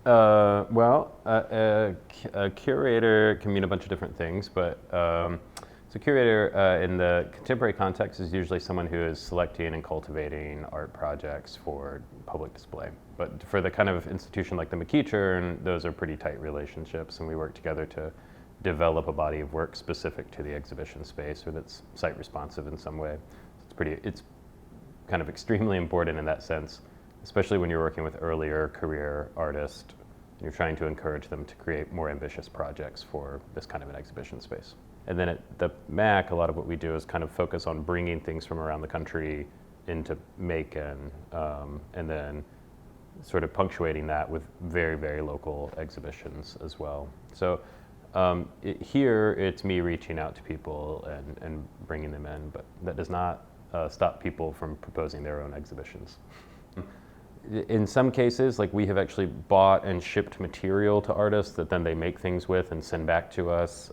A curator can mean a bunch of different things, but so curator in the contemporary context is usually someone who is selecting and cultivating art projects for public display. But for the kind of institution like the McCeachern, those are pretty tight relationships, and we work together to develop a body of work specific to the exhibition space or that's site responsive in some way. It's kind of extremely important in that sense, especially when you're working with earlier career artists. You're trying to encourage them to create more ambitious projects for this kind of an exhibition space. And then at the MAC, a lot of what we do is kind of focus on bringing things from around the country into Macon, and then sort of punctuating that with very, very local exhibitions as well. So here, it's me reaching out to people and bringing them in, but that does not stop people from proposing their own exhibitions. In some cases, like we have actually bought and shipped material to artists that then they make things with and send back to us.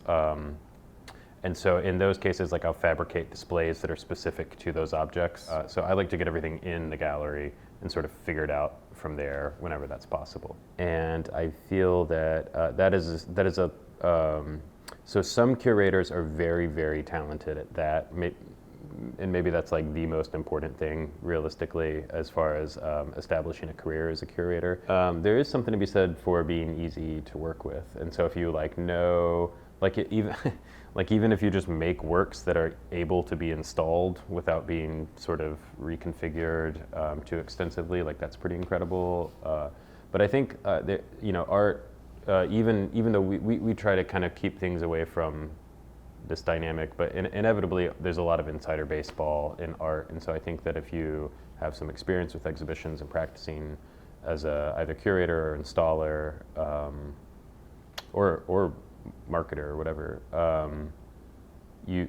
And so in those cases, like I'll fabricate displays that are specific to those objects. So I like to get everything in the gallery and sort of figure it out from there whenever that's possible. And I feel that that is a, so some curators are very, very talented at that. And maybe that's like the most important thing realistically as far as establishing a career as a curator. There is something to be said for being easy to work with. And so if you even if you just make works that are able to be installed without being sort of reconfigured too extensively, like that's pretty incredible. But I think art, even though we try to kind of keep things away from this dynamic, but inevitably there's a lot of insider baseball in art, and so I think that if you have some experience with exhibitions and practicing as a either curator or installer or marketer or whatever, you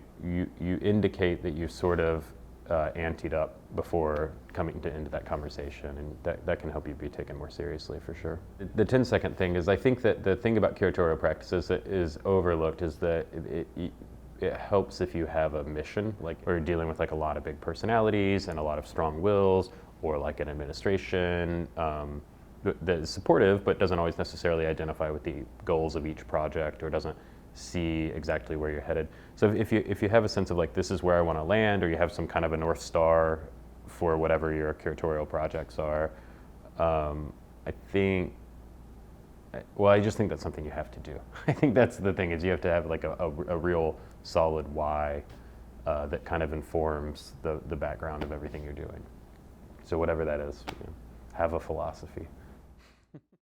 indicate that you sort of anteed up before coming into that conversation, and that can help you be taken more seriously for sure. The 10-second thing is, I think that the thing about curatorial practices that is overlooked is that it helps if you have a mission, like or you're dealing with like a lot of big personalities and a lot of strong wills, or like an administration that is supportive but doesn't always necessarily identify with the goals of each project or doesn't see exactly where you're headed. So if you have a sense of like, this is where I want to land, or you have some kind of a North Star for whatever your curatorial projects are, I just think that's something you have to do. I think that's the thing, is you have to have like a real solid why that kind of informs the background of everything you're doing. So whatever that is, have a philosophy.